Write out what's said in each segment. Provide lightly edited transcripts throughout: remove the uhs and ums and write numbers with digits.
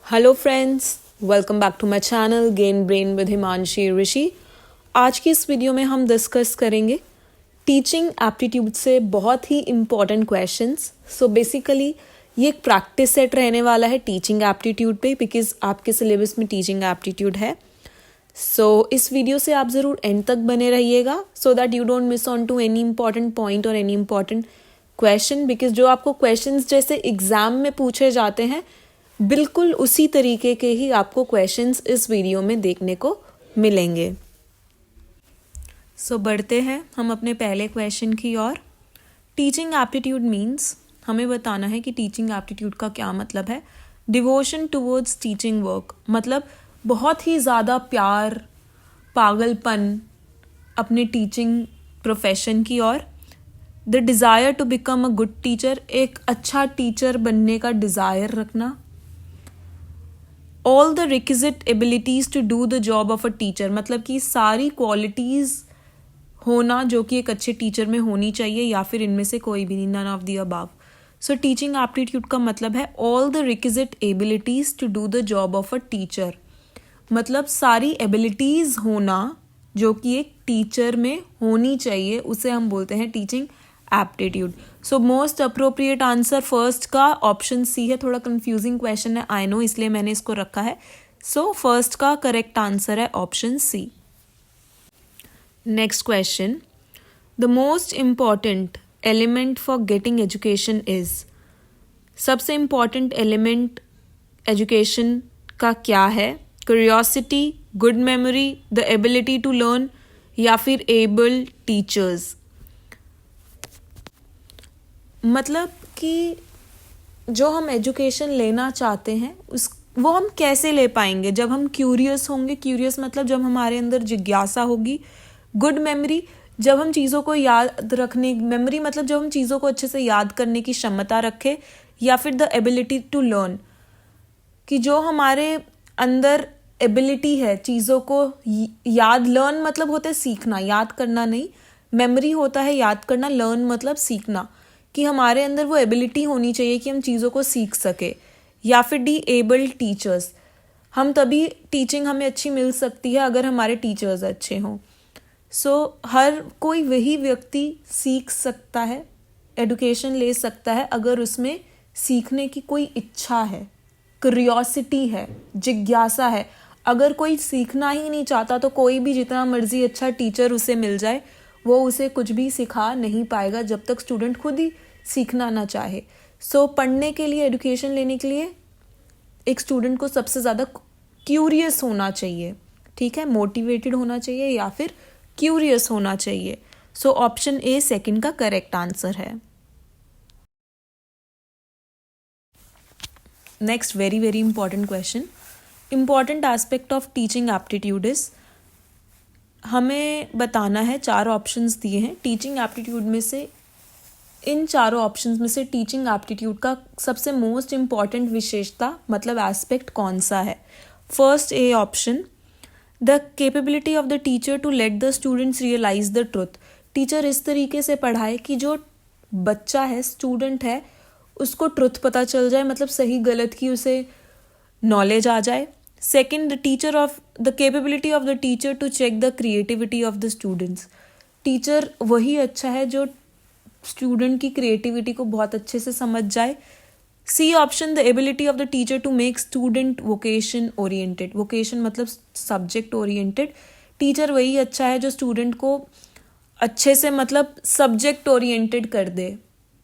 Hello friends, welcome back to my channel gain brain with Himanshi Rishi. आज की इस video में हम डिस्कस करेंगे टीचिंग एप्टीट्यूड से बहुत ही इम्पॉर्टेंट क्वेश्चंस। सो बेसिकली ये एक प्रैक्टिस सेट रहने वाला है टीचिंग एप्टीट्यूड पे, बिकॉज आपके सिलेबस में टीचिंग एप्टीट्यूड है। सो इस वीडियो से आप ज़रूर एंड तक बने रहिएगा so that you don't miss on to any important point और एनी इंपॉर्टेंट क्वेश्चन, बिकॉज जो आपको क्वेश्चंस जैसे एग्जाम में पूछे जाते हैं बिल्कुल उसी तरीके के ही आपको क्वेश्चंस इस वीडियो में देखने को मिलेंगे। सो बढ़ते हैं हम अपने पहले क्वेश्चन की ओर। टीचिंग एप्टीट्यूड मीन्स, हमें बताना है कि टीचिंग एप्टीट्यूड का क्या मतलब है। डिवोशन टुवर्ड्स टीचिंग वर्क, मतलब बहुत ही ज़्यादा प्यार, पागलपन अपने टीचिंग प्रोफेशन की ओर। The desire to become a good teacher, एक अच्छा टीचर बनने का डिज़ायर रखना। All the requisite abilities to do the job of a teacher, मतलब कि सारी क्वालिटीज़ होना जो कि एक अच्छे टीचर में होनी चाहिए, या फिर इनमें से कोई भी नहीं, none of the above. So teaching aptitude का मतलब है all the requisite abilities to do the job of a teacher, मतलब सारी एबिलिटीज़ होना जो कि एक टीचर में होनी चाहिए, उसे हम बोलते हैं teaching aptitude. So most appropriate answer first का ऑप्शन सी है। थोड़ा कंफ्यूजिंग क्वेश्चन है, आई नो, इसलिए मैंने इसको रखा है। सो फर्स्ट का करेक्ट आंसर है option C. Next question, the most important element for getting education is, सबसे इम्पॉर्टेंट एलिमेंट एजुकेशन का क्या है? Curiosity, good memory, the ability to learn, या फिर एबल टीचर्स। मतलब कि जो हम एजुकेशन लेना चाहते हैं वो हम कैसे ले पाएंगे? जब हम क्यूरियस होंगे, क्यूरियस मतलब जब हमारे अंदर जिज्ञासा होगी। गुड मेमोरी, जब हम चीज़ों को याद रखने, मेमोरी मतलब जब हम चीज़ों को अच्छे से याद करने की क्षमता रखें। या फिर द एबिलिटी टू लर्न, कि जो हमारे अंदर एबिलिटी है चीज़ों को याद, लर्न मतलब होता है सीखना, याद करना नहीं। मेमोरी होता है याद करना, लर्न मतलब सीखना, कि हमारे अंदर वो एबिलिटी होनी चाहिए कि हम चीज़ों को सीख सके। या फिर डी एबल टीचर्स, हम तभी टीचिंग हमें अच्छी मिल सकती है अगर हमारे टीचर्स अच्छे हों। सो हर कोई वही व्यक्ति सीख सकता है, एडुकेशन ले सकता है अगर उसमें सीखने की कोई इच्छा है, क्यूरियोसिटी है, जिज्ञासा है। अगर कोई सीखना ही नहीं चाहता तो कोई भी जितना मर्जी अच्छा टीचर उसे मिल जाए, वो उसे कुछ भी सिखा नहीं पाएगा जब तक स्टूडेंट खुद ही सीखना ना चाहे। सो पढ़ने के लिए, एजुकेशन लेने के लिए एक स्टूडेंट को सबसे ज़्यादा क्यूरियस होना चाहिए, ठीक है, मोटिवेटेड होना चाहिए या फिर क्यूरियस होना चाहिए। सो ऑप्शन ए सेकंड का करेक्ट आंसर है। Next very very important question, important aspect of teaching aptitude is, हमें बताना है, 4 ऑप्शंस दिए हैं टीचिंग एप्टीट्यूड में से। इन चारों ऑप्शंस में से टीचिंग एप्टीट्यूड का सबसे मोस्ट इम्पॉर्टेंट विशेषता मतलब एस्पेक्ट कौन सा है? First A option, the capability of the teacher to let the students realise the truth. Teacher इस तरीके से पढ़ाए कि जो बच्चा है, स्टूडेंट है, उसको ट्रुथ पता चल जाए, मतलब सही गलत की उसे नॉलेज आ जाए। Second, the capability of the teacher to check the creativity of the students. Teacher वही अच्छा है जो स्टूडेंट की क्रिएटिविटी को बहुत अच्छे से समझ जाए। C option, the ability of the teacher to make student vocation oriented. Vocation मतलब सब्जेक्ट ओरिएंटेड। टीचर वही अच्छा है जो स्टूडेंट को अच्छे से, मतलब सब्जेक्ट ओरिएंटेड कर दे,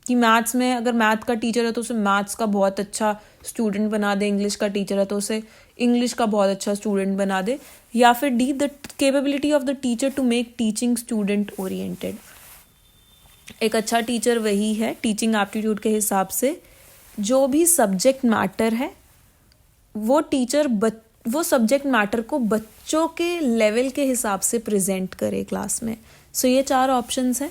कि मैथ्स में अगर मैथ का टीचर है तो उसे मैथ्स का बहुत अच्छा स्टूडेंट बना दे, इंग्लिश का टीचर है तो उसे इंग्लिश का बहुत अच्छा स्टूडेंट बना दे। या फिर D, the capability of the teacher to make teaching student oriented. एक अच्छा टीचर वही है टीचिंग एप्टीट्यूड के हिसाब से जो भी सब्जेक्ट मैटर है, वो टीचर वो सब्जेक्ट मैटर को बच्चों के लेवल के हिसाब से प्रेजेंट करे क्लास में। सो ये 4 ऑप्शंस हैं।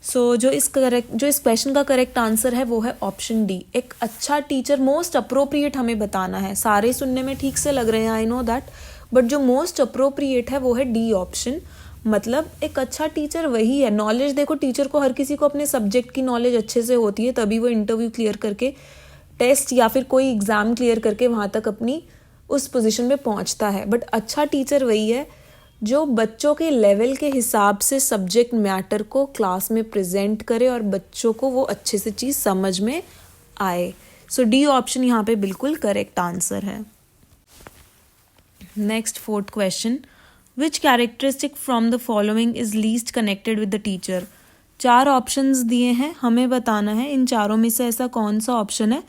सो जो इस क्वेश्चन का करेक्ट आंसर है वो है ऑप्शन डी। एक अच्छा टीचर, मोस्ट अप्रोप्रिएट हमें बताना है। सारे सुनने में ठीक से लग रहे हैं, आई नो दैट, बट जो मोस्ट अप्रोप्रिएट है वो है डी ऑप्शन। मतलब एक अच्छा टीचर वही है। नॉलेज देखो, टीचर को, हर किसी को अपने सब्जेक्ट की नॉलेज अच्छे से होती है, तभी वो इंटरव्यू क्लियर करके टेस्ट या फिर कोई एग्ज़ाम क्लियर करके वहाँ तक अपनी उस पोजीशन में पहुँचता है। बट अच्छा टीचर वही है जो बच्चों के लेवल के हिसाब से सब्जेक्ट मैटर को क्लास में प्रेजेंट करे और बच्चों को वो अच्छे से चीज़ समझ में आए। सो डी ऑप्शन यहाँ पे बिल्कुल करेक्ट आंसर है। Next 4th question, which characteristic from the following is least connected with the teacher. 4 options दिए हैं, हमें बताना है इन चारों में से ऐसा कौन सा ऑप्शन है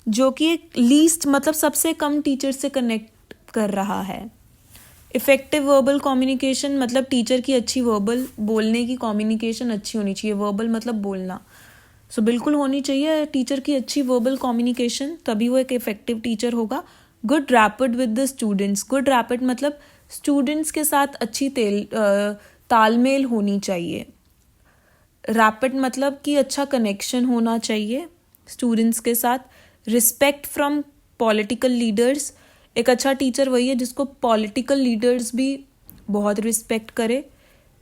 जो कि एक लीस्ट मतलब सबसे कम टीचर से कनेक्ट कर रहा है। इफेक्टिव वर्बल कम्युनिकेशन मतलब टीचर की अच्छी वर्बल बोलने की कम्युनिकेशन अच्छी होनी चाहिए। वर्बल मतलब बोलना, सो बिल्कुल होनी चाहिए टीचर की अच्छी वर्बल कम्युनिकेशन, तभी वो एक इफेक्टिव टीचर होगा। Good rapid with the students, good rapid मतलब स्टूडेंट्स के साथ अच्छी तालमेल होनी चाहिए। रैपिड मतलब कि अच्छा कनेक्शन होना चाहिए स्टूडेंट्स के साथ। रिस्पेक्ट फ्रॉम पॉलिटिकल लीडर्स, एक अच्छा टीचर वही है जिसको पॉलिटिकल लीडर्स भी बहुत रिस्पेक्ट करे।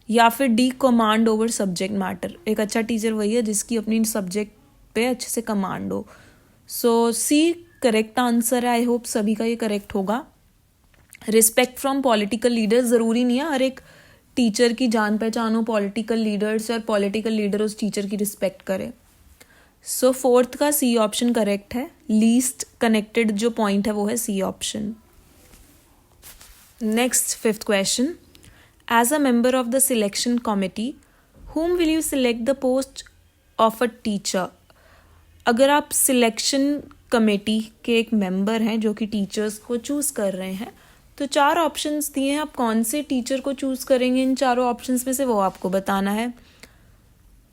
या फिर D command over subject matter, एक अच्छा टीचर वही है जिसकी अपनी सब्जेक्ट पे अच्छे से कमांड हो। सो सी करेक्ट आंसर है। आई होप सभी का ये करेक्ट होगा। रिस्पेक्ट फ्रॉम पॉलिटिकल लीडर्स, ज़रूरी नहीं है हर एक टीचर की जान पहचान हो पॉलिटिकल लीडर्स और पॉलिटिकल लीडर उस टीचर की रिस्पेक्ट करे। सो 4th का सी ऑप्शन करेक्ट है। लीस्ट कनेक्टेड जो पॉइंट है वो है C option. Next 5th question, as a member of the selection committee whom will you select the post of a teacher। अगर आप सिलेक्शन कमेटी के एक मेंबर हैं जो कि टीचर्स को चूज कर रहे हैं, तो 4 ऑप्शंस दिए हैं, आप कौन से टीचर को चूज करेंगे इन चारों ऑप्शंस में से वो आपको बताना है।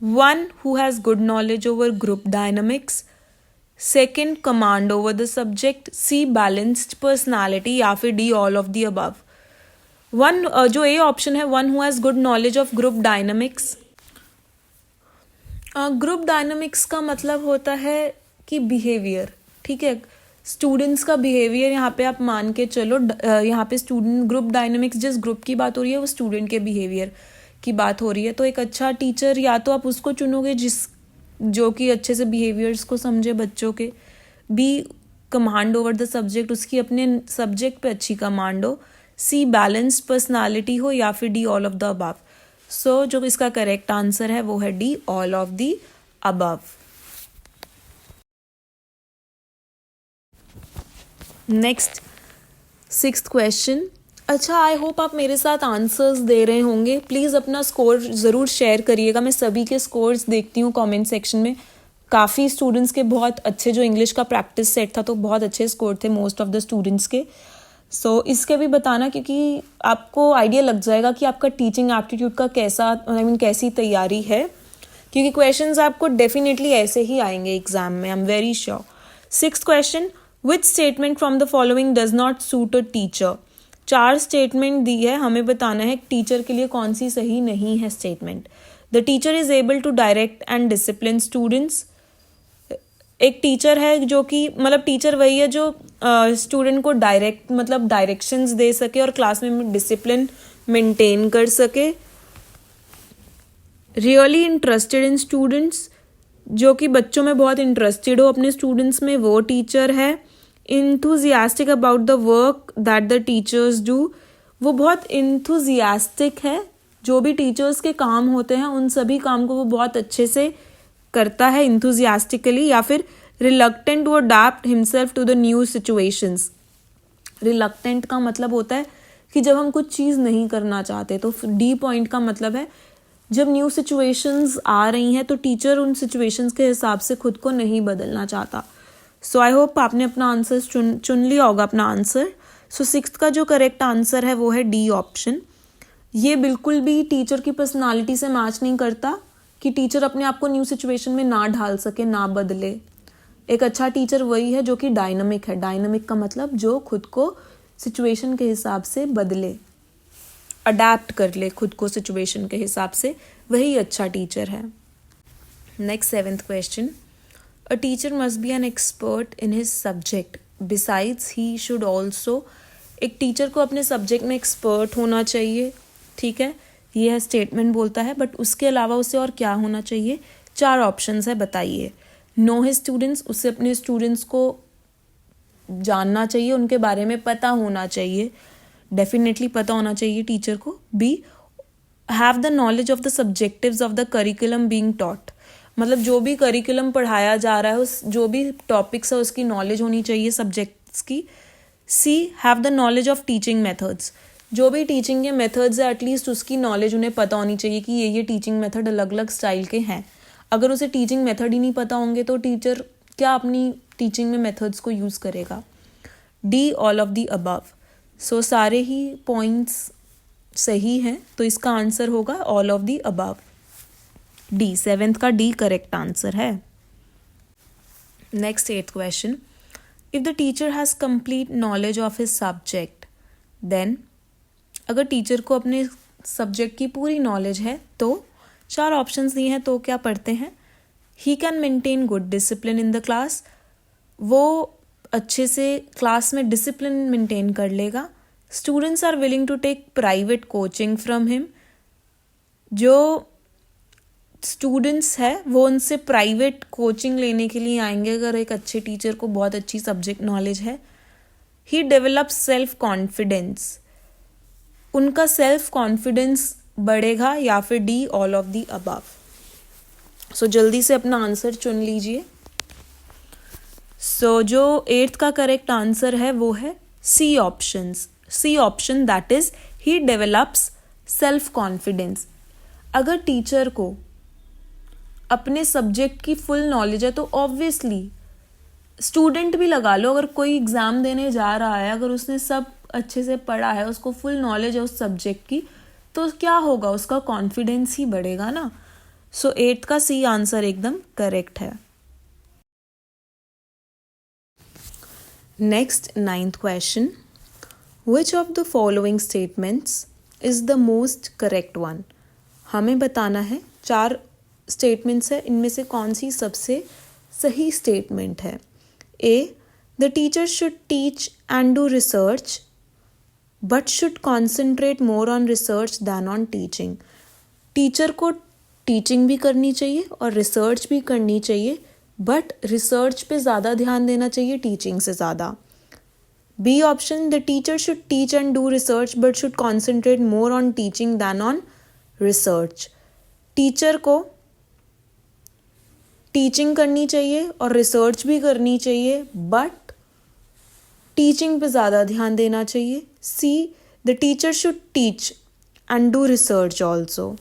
1 who has good knowledge over group dynamics, 2nd command over the subject, C balanced personality या फिर D all of the above। 1 जो ए ऑप्शन है 1 who has good knowledge of group dynamics। Group dynamics का मतलब होता है कि behaviour, ठीक है, स्टूडेंट्स का बिहेवियर। यहाँ पे आप मान के चलो यहाँ पे स्टूडेंट ग्रुप डायनामिक्स जिस ग्रुप की बात हो रही है वो स्टूडेंट के बिहेवियर की बात हो रही है। तो एक अच्छा टीचर या तो आप उसको चुनोगे जो कि अच्छे से बिहेवियर्स को समझे बच्चों के। B command over the subject, उसकी अपने सब्जेक्ट पे अच्छी कमांड हो। सी बैलेंस्ड पर्सनालिटी हो या फिर D all of the above. So जो इसका करेक्ट आंसर है वो है D all of the above. Next 6th question, अच्छा आई होप आप मेरे साथ आंसर्स दे रहे होंगे। प्लीज़ अपना स्कोर ज़रूर शेयर करिएगा, मैं सभी के स्कोर्स देखती हूँ कमेंट सेक्शन में। काफ़ी स्टूडेंट्स के बहुत अच्छे, जो इंग्लिश का प्रैक्टिस सेट था तो बहुत अच्छे स्कोर थे मोस्ट ऑफ द स्टूडेंट्स के। सो इसके भी बताना, क्योंकि आपको आइडिया लग जाएगा कि आपका टीचिंग एप्टीट्यूड का कैसा कैसी तैयारी है, क्योंकि क्वेश्चंस आपको डेफिनेटली ऐसे ही आएंगे एग्जाम में, I am very sure. 6th question, which statement from the following does not suit a teacher. 4 statement दी है, हमें बताना है टीचर के लिए कौन सी सही नहीं है statement. The teacher is able to direct and discipline students, एक टीचर है जो कि मतलब टीचर वही है जो स्टूडेंट को डायरेक्ट मतलब डायरेक्शंस दे सके और क्लास में डिसिप्लिन मेंटेन कर सके। रियली इंटरेस्टेड इन स्टूडेंट्स, जो कि बच्चों में बहुत इंटरेस्टेड हो अपने स्टूडेंट्स में, वो टीचर है। Enthusiastic about the work that the teachers do, वो बहुत इंथुजियास्टिक है, जो भी टीचर्स के काम होते हैं उन सभी काम को वो बहुत अच्छे से करता है इंथुजियास्टिकली। या फिर reluctant to adapt himself to the new situations. Reluctant का मतलब होता है कि जब हम कुछ चीज़ नहीं करना चाहते, तो डी पॉइंट का मतलब है जब न्यू सिचुएशंस आ रही हैं तो टीचर उन सिचुएशंस के हिसाब से खुद को नहीं बदलना चाहता। सो आई होप आपने अपना आंसर चुन लिया होगा अपना आंसर। सो 6th का जो करेक्ट आंसर है वो है डी ऑप्शन। ये बिल्कुल भी टीचर की पर्सनालिटी से मैच नहीं करता कि टीचर अपने आप को न्यू सिचुएशन में ना ढाल सके, ना बदले। एक अच्छा टीचर वही है जो कि डायनामिक है। डायनामिक का मतलब जो खुद को सिचुएशन के हिसाब से बदले, अडैप्ट कर ले खुद को सिचुएशन के हिसाब से, वही अच्छा टीचर है। Next 7th question, a teacher must be an expert in his subject besides he should also, एक टीचर को अपने सब्जेक्ट में एक्सपर्ट होना चाहिए, ठीक है, ये है स्टेटमेंट बोलता है, बट उसके अलावा उसे और क्या होना चाहिए। 4 ऑप्शंस है, बताइए। नो हिज स्टूडेंट्स, उससे अपने स्टूडेंट्स को जानना चाहिए, उनके बारे में पता होना चाहिए, डेफिनेटली पता होना चाहिए टीचर को. B, have the knowledge of the subjectives of the curriculum being taught, मतलब जो भी करिकुलम पढ़ाया जा रहा है, उस जो भी टॉपिक्स है उसकी नॉलेज होनी चाहिए सब्जेक्ट्स की. C, have the knowledge of teaching methods, जो भी टीचिंग के मेथड्स है एटलीस्ट उसकी नॉलेज उन्हें पता होनी चाहिए कि ये टीचिंग मेथड अलग अलग स्टाइल के हैं. अगर उसे टीचिंग मेथड ही नहीं पता होंगे तो टीचर क्या अपनी टीचिंग में मेथड्स को यूज़ करेगा. D, all of the above. So सारे ही पॉइंट्स सही हैं, तो इसका आंसर होगा all of the above. D, 7th का डी करेक्ट आंसर है. Next 8th question. If the teacher has complete knowledge of his subject then, अगर टीचर को अपने सब्जेक्ट की पूरी नॉलेज है तो 4 ऑप्शंस दिए हैं, तो क्या पढ़ते हैं. He can maintain good discipline in the class, वो अच्छे से क्लास में डिसिप्लिन मेंटेन कर लेगा. Students are willing to take private coaching from him, जो स्टूडेंट्स है वो उनसे प्राइवेट कोचिंग लेने के लिए आएंगे अगर एक अच्छे टीचर को बहुत अच्छी सब्जेक्ट नॉलेज है. ही डेवलप्स सेल्फ कॉन्फिडेंस, उनका सेल्फ कॉन्फिडेंस बढ़ेगा. या फिर D, all of the above. So जल्दी से अपना आंसर चुन लीजिए. सो जो 8th का करेक्ट आंसर है वो है C option, that is he develops self confidence. अगर टीचर को अपने सब्जेक्ट की फुल नॉलेज है तो ऑब्वियसली स्टूडेंट भी लगा लो, अगर कोई एग्ज़ाम देने जा रहा है, अगर उसने सब अच्छे से पढ़ा है, उसको फुल नॉलेज है उस सब्जेक्ट की, तो क्या होगा, उसका कॉन्फिडेंस ही बढ़ेगा ना. सो 8th का सी आंसर एकदम करेक्ट है. Next 9th question. Which of the following statements is the most correct one. हमें बताना है 4 स्टेटमेंट्स है, इनमें से कौन सी सबसे सही स्टेटमेंट है. A, the teacher should teach and do research but should concentrate more on research than on teaching. Teacher को टीचिंग भी करनी चाहिए और रिसर्च भी करनी चाहिए, बट रिसर्च पे ज़्यादा ध्यान देना चाहिए टीचिंग से ज़्यादा. B option, the teacher should teach and do research but should concentrate more on teaching than on research. Teacher को टीचिंग करनी चाहिए और रिसर्च भी करनी चाहिए, बट टीचिंग पे ज़्यादा ध्यान देना चाहिए. C, the teacher should teach and do research also.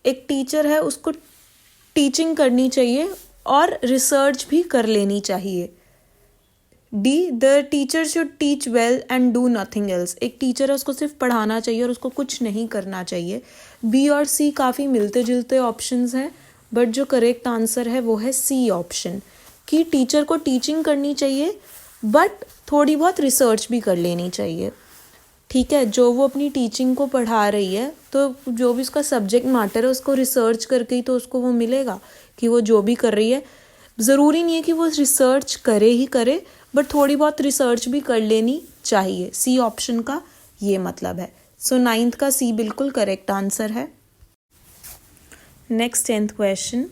एक टीचर है उसको टीचिंग करनी चाहिए और रिसर्च भी कर लेनी चाहिए. D, the teacher should teach well and do nothing else. एक टीचर है उसको सिर्फ पढ़ाना चाहिए और उसको कुछ नहीं करना चाहिए. बी और सी काफ़ी मिलते जुलते ऑप्शंस हैं, बट जो करेक्ट आंसर है वो है सी ऑप्शन, कि टीचर को टीचिंग करनी चाहिए बट थोड़ी बहुत रिसर्च भी कर लेनी चाहिए. ठीक है, जो वो अपनी टीचिंग को पढ़ा रही है तो जो भी उसका सब्जेक्ट मैटर है उसको रिसर्च करके ही तो उसको वो मिलेगा कि वो जो भी कर रही है. ज़रूरी नहीं है कि वो रिसर्च करे ही करे, बट थोड़ी बहुत रिसर्च भी कर लेनी चाहिए. सी ऑप्शन का ये मतलब है. सो 9th का सी बिल्कुल करेक्ट आंसर है. Next 10th question.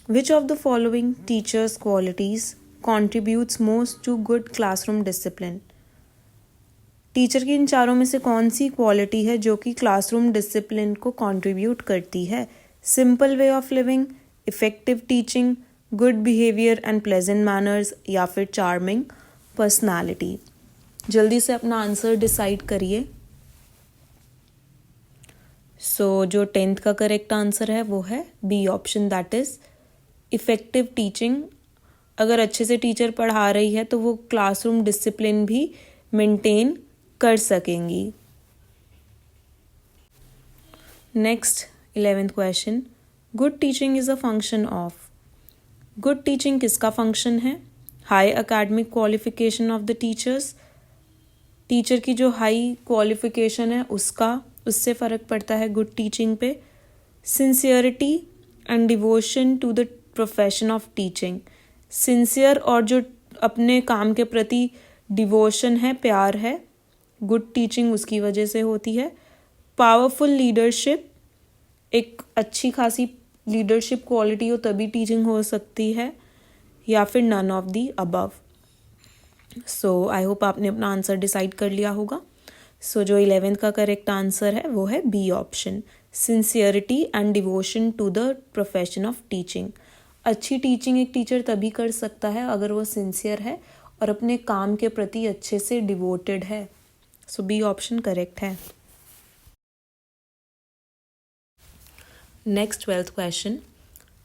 Which of the following teachers qualities contributes most to good classroom discipline. Teacher की इन चारों में से कौन सी क्वालिटी है जो कि क्लासरूम डिसिप्लिन को कंट्रीब्यूट करती है. Simple way of living, effective teaching, good behaviour and pleasant manners, या फिर चार्मिंग पर्सनालिटी. जल्दी से अपना आंसर डिसाइड करिए. सो जो 10th का करेक्ट आंसर है वो है B option, that is effective teaching. अगर अच्छे से टीचर पढ़ा रही है तो वो क्लासरूम डिसिप्लिन भी मेंटेन कर सकेंगी. Next 11th question. Good teaching is a function of. Good teaching किसका फंक्शन है. High academic qualification of the teachers. Teacher की जो हाई क्वालिफिकेशन है उससे फ़र्क पड़ता है गुड टीचिंग पे. Sincerity and devotion to the profession of teaching. Sincere और जो अपने काम के प्रति डिवोशन है, प्यार है, गुड टीचिंग उसकी वजह से होती है. पावरफुल लीडरशिप, एक अच्छी खासी लीडरशिप क्वालिटी हो तभी टीचिंग हो सकती है, या फिर none of the above. So I hope आपने अपना आंसर डिसाइड कर लिया होगा। सो जो 11th का करेक्ट आंसर है वो है B option, sincerity and devotion to the profession of teaching. अच्छी टीचिंग एक टीचर तभी कर सकता है अगर वो सिंसियर है और अपने काम के प्रति अच्छे से डिवोटेड है। सो बी ऑप्शन करेक्ट है। Next 12th question,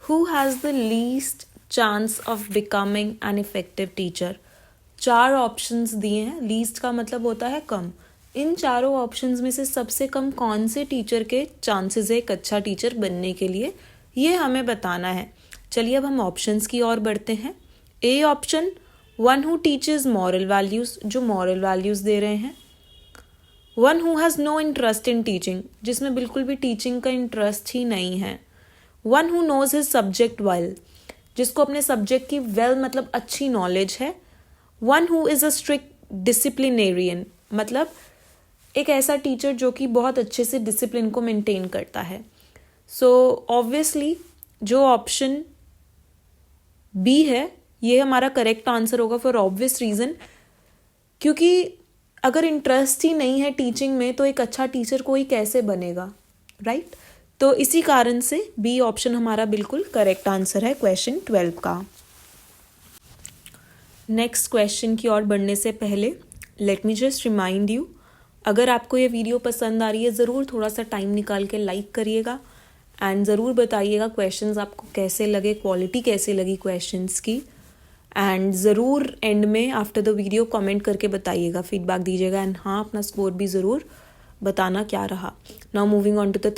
who has the least chance of becoming an effective teacher. 4 options दिए हैं, लीस्ट का मतलब होता है कम। इन चारों ऑप्शंस में से सबसे कम कौन से टीचर के चांसेस है एक अच्छा टीचर बनने के लिए, ये हमें बताना है। चलिए अब हम ऑप्शंस की ओर बढ़ते हैं। A option, one who teaches moral values, जो मॉरल वैल्यूज़ दे रहे हैं। One who has no interest in teaching, जिसमें बिल्कुल भी टीचिंग का इंटरेस्ट ही नहीं है। One who knows his subject well, जिसको अपने सब्जेक्ट की वेल मतलब अच्छी नॉलेज है। One who is a strict disciplinarian, मतलब एक ऐसा टीचर जो कि बहुत अच्छे से डिसिप्लिन को मेंटेन करता है। सो ऑब्वियसली जो ऑप्शन बी है ये हमारा करेक्ट आंसर होगा फॉर ऑब्वियस रीज़न, क्योंकि अगर इंटरेस्ट ही नहीं है टीचिंग में तो एक अच्छा टीचर कोई कैसे बनेगा, राइट? तो इसी कारण से बी ऑप्शन हमारा बिल्कुल करेक्ट आंसर है क्वेश्चन 12 का। नेक्स्ट क्वेश्चन की ओर बढ़ने से पहले let me just remind you, अगर आपको ये वीडियो पसंद आ रही है ज़रूर थोड़ा सा टाइम निकाल के लाइक करिएगा एंड ज़रूर बताइएगा क्वेश्चंस आपको कैसे लगे, क्वालिटी कैसे लगी क्वेश्चंस की, एंड ज़रूर एंड में आफ्टर द वीडियो कमेंट करके बताइएगा, फीडबैक दीजिएगा, एंड हाँ अपना स्कोर भी ज़रूर बताना क्या रहा। Now moving on to the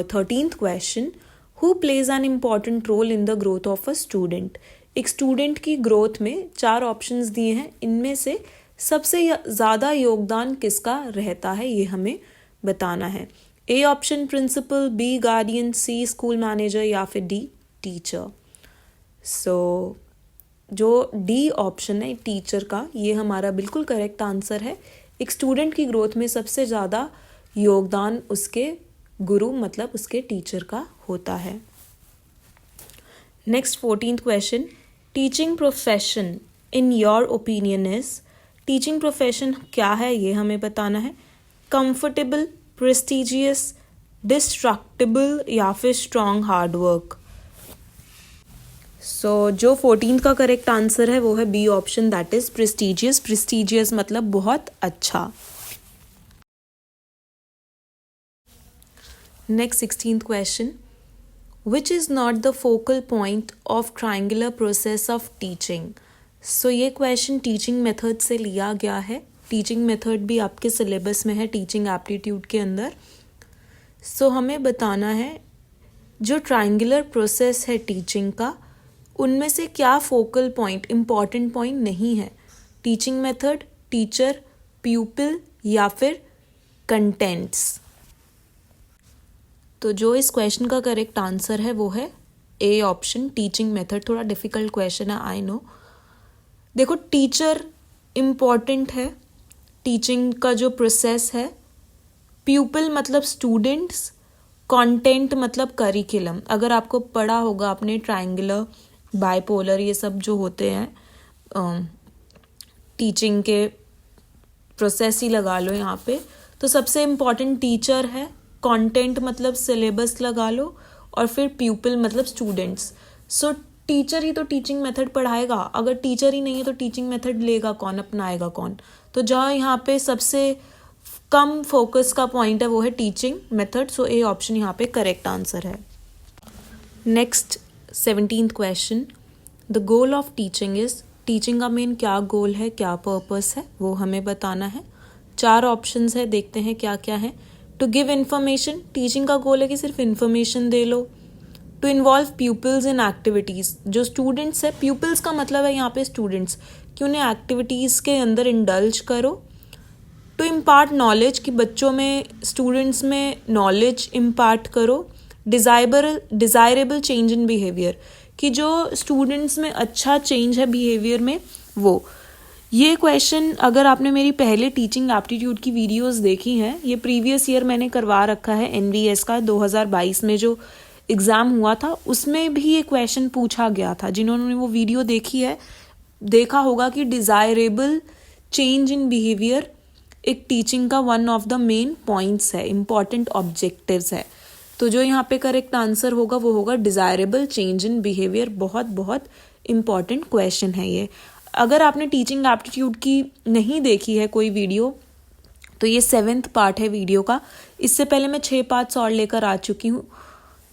13th question, who plays an important role in the growth of a student. एक स्टूडेंट की ग्रोथ में 4 ऑप्शंस दिए हैं, इनमें से सबसे ज़्यादा योगदान किसका रहता है ये हमें बताना है। A option principal, B guardian, C school manager, या फिर डी टीचर। सो जो डी ऑप्शन है टीचर का, ये हमारा बिल्कुल करेक्ट आंसर है। एक स्टूडेंट की ग्रोथ में सबसे ज़्यादा योगदान उसके गुरु मतलब उसके टीचर का होता है। Next 14th question, teaching profession in your opinion is. Teaching profession क्या है ये हमें बताना है। कंफर्टेबल, प्रेस्टिजियस, डिस्ट्रक्टिबल, या फिर स्ट्रॉन्ग हार्ड वर्क। सो जो 14th का करेक्ट आंसर है वो है B option, that is prestigious. Prestigious मतलब बहुत अच्छा। Next 16th question, which is not the focal point of triangular process of teaching. So ये क्वेश्चन टीचिंग मेथड से लिया गया है। टीचिंग मेथड भी आपके सिलेबस में है टीचिंग एप्टीट्यूड के अंदर। सो हमें बताना है जो ट्रायंगुलर प्रोसेस है टीचिंग का, उनमें से क्या फोकल पॉइंट, इम्पॉर्टेंट पॉइंट नहीं है। टीचिंग मेथड, टीचर, प्यूपिल, या फिर कंटेंट्स। तो जो इस क्वेश्चन का करेक्ट आंसर है वो है ए ऑप्शन, टीचिंग मेथड। थोड़ा डिफिकल्ट क्वेश्चन है, आई नो। देखो टीचर इम्पॉर्टेंट है, टीचिंग का जो प्रोसेस है। प्यूपिल मतलब स्टूडेंट्स, कंटेंट मतलब करिकुलम। अगर आपको पढ़ा होगा आपने ट्रायंगुलर, बाइपोलर, ये सब जो होते हैं टीचिंग के प्रोसेस ही लगा लो यहाँ पे, तो सबसे इम्पॉर्टेंट टीचर है, कंटेंट मतलब सिलेबस लगा लो, और फिर प्यूपिल मतलब स्टूडेंट्स। सो टीचर ही तो टीचिंग मेथड पढ़ाएगा, अगर टीचर ही नहीं है तो टीचिंग मेथड लेगा कौन, अपनाएगा कौन। तो जहाँ यहाँ पे सबसे कम फोकस का पॉइंट है वो है teaching method. So A option यहाँ पे करेक्ट आंसर है। Next 17th question, the goal of teaching is. Teaching का मेन क्या गोल है, क्या पर्पस है, वो हमें बताना है। 4 ऑप्शंस है, देखते हैं क्या क्या है। टू गिव इन्फॉर्मेशन, टीचिंग का गोल है कि सिर्फ इन्फॉर्मेशन दे लो। To involve peoples in activities, जो स्टूडेंट्स है, पीपल्स का मतलब है यहाँ पे स्टूडेंट्स, कि उन्हें एक्टिविटीज़ के अंदर इंडल्ज करो। टू इम्पार्ट नॉलेज, कि बच्चों में, स्टूडेंट्स में नॉलेज इम्पार्ट करो। डिज़ायरेबल चेंज इन बिहेवियर, कि जो स्टूडेंट्स में अच्छा चेंज है बिहेवियर में वो। ये क्वेश्चन अगर आपने मेरी पहले टीचिंग एप्टीट्यूड की वीडियोस देखी हैं, ये प्रीवियस ईयर मैंने करवा रखा है NVS का 2022 में जो एग्ज़ाम हुआ था उसमें भी ये क्वेश्चन पूछा गया था। जिन्होंने वो वीडियो देखी है देखा होगा कि डिज़ायरेबल चेंज इन बिहेवियर एक टीचिंग का one of the main points है, इम्पॉर्टेंट ऑब्जेक्टिव्स है। तो जो यहाँ पे करेक्ट आंसर होगा वो होगा डिज़ायरेबल चेंज इन बिहेवियर। बहुत बहुत इम्पॉर्टेंट क्वेश्चन है ये। अगर आपने टीचिंग एप्टीट्यूड की नहीं देखी है कोई वीडियो तो ये 7th पार्ट है वीडियो का। इससे पहले मैं 6 पार्ट्स और लेकर आ चुकी हूँ।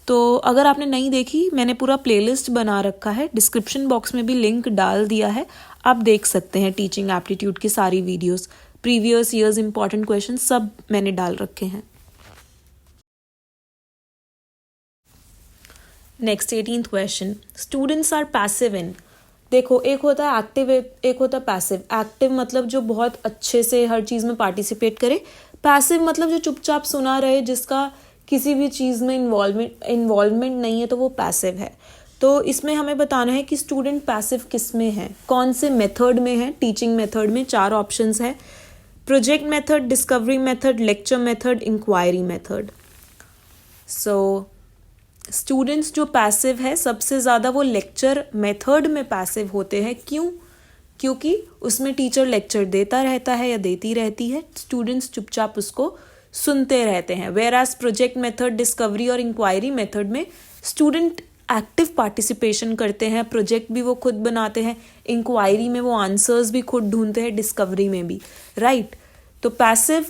तो अगर आपने नहीं देखी मैंने पूरा प्लेलिस्ट बना रखा है, डिस्क्रिप्शन बॉक्स में भी लिंक डाल दिया है, आप देख सकते हैं टीचिंग एप्टीट्यूड की सारी videos, previous years important question सब मैंने डाल रखे हैं। Next 18th question, students are passive in. देखो एक होता है एक्टिव, एक होता है पैसिव। एक्टिव मतलब जो बहुत अच्छे से हर चीज़ में पार्टिसिपेट करे, पैसिव मतलब जो चुपचाप सुना रहे, जिसका किसी भी चीज़ में इन्वॉल्वमेंट नहीं है, तो वो पैसिव है। तो इसमें हमें बताना है कि स्टूडेंट पैसिव किस में है, कौन से मेथड में है। टीचिंग मेथड में 4 ऑप्शंस है, project method, discovery method, lecture method, inquiry method. So students जो पैसिव है सबसे ज़्यादा वो लेक्चर मेथड में पैसिव होते हैं। क्यों? क्योंकि उसमें टीचर लेक्चर देता रहता है या देती रहती है, स्टूडेंट्स चुपचाप उसको सुनते रहते हैं। Whereas project method, discovery और इंक्वायरी मेथड में स्टूडेंट एक्टिव पार्टिसिपेशन करते हैं, प्रोजेक्ट भी वो खुद बनाते हैं, इंक्वायरी में वो आंसर्स भी खुद ढूंढते हैं, डिस्कवरी में भी, राइट। तो पैसिव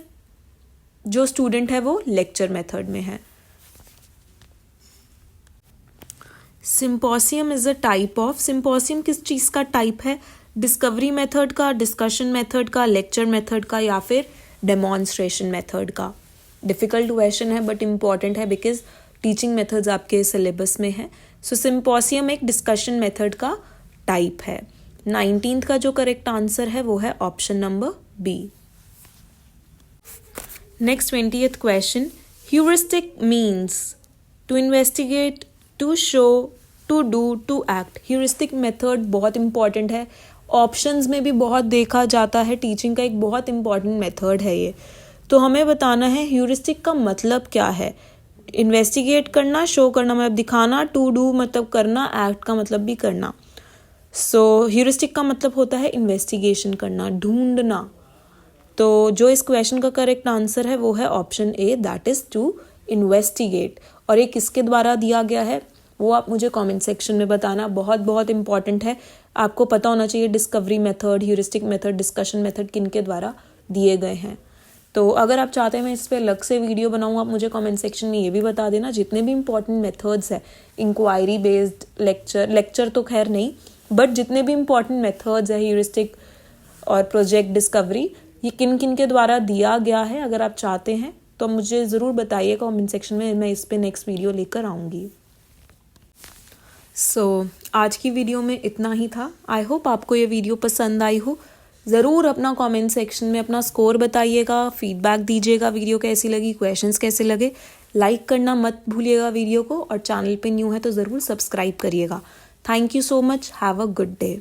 जो स्टूडेंट है वो लेक्चर मेथड में है। सिंपोसियम इज अ टाइप ऑफ, सिंपोसियम किस चीज़ का टाइप है? डिस्कवरी मेथड का, डिस्कशन मेथड का, लेक्चर मेथड का या फिर डेमॉन्स्ट्रेशन मेथड का। डिफ़िकल्ट क्वेश्चन है बट इम्पॉर्टेंट है बिकॉज टीचिंग मेथड्स आपके सिलेबस में है। सो सिंपोसियम एक डिस्कशन मेथड का टाइप है। 19th का जो करेक्ट आंसर है वो है option number B. Next 20th question, heuristic means to investigate, to show, to do, to act. Heuristic method बहुत इंपॉर्टेंट है, ऑप्शंस में भी बहुत देखा जाता है, टीचिंग का एक बहुत इंपॉर्टेंट मेथड है ये। तो हमें बताना है ह्यूरिस्टिक का मतलब क्या है। इन्वेस्टिगेट करना, शो करना मतलब दिखाना, टू डू मतलब करना, एक्ट का मतलब भी करना। सो ह्यूरिस्टिक का मतलब होता है इन्वेस्टिगेशन करना, ढूंढना। तो जो इस क्वेश्चन का करेक्ट आंसर है वो है option A, that is to investigate. और ये किसके द्वारा दिया गया है वो आप मुझे कमेंट सेक्शन में बताना, बहुत बहुत इंपॉर्टेंट है। आपको पता होना चाहिए discovery method, heuristic method, discussion method किन के द्वारा दिए गए हैं। तो अगर आप चाहते हैं मैं इस पर अलग से वीडियो बनाऊँ, आप मुझे कमेंट सेक्शन में ये भी बता देना। जितने भी इंपॉर्टेंट मेथड्स है, इंक्वायरी बेस्ड, लेक्चर तो खैर नहीं, बट जितने भी इंपॉर्टेंट मेथड्स है ह्यूरिस्टिक और प्रोजेक्ट, डिस्कवरी, ये किन किन के द्वारा दिया गया है, अगर आप चाहते हैं तो मुझे ज़रूर बताइए कमेंट सेक्शन में, मैं इस पर नेक्स्ट वीडियो लेकर आऊँगी। सो आज की वीडियो में इतना ही था। आई होप आपको ये वीडियो पसंद आई हो। ज़रूर अपना कमेंट सेक्शन में अपना स्कोर बताइएगा, फीडबैक दीजिएगा, वीडियो कैसी लगी, क्वेश्चंस कैसे लगे। लाइक करना मत भूलिएगा वीडियो को, और चैनल पे न्यू है तो ज़रूर सब्सक्राइब करिएगा। Thank you so much, have a good day.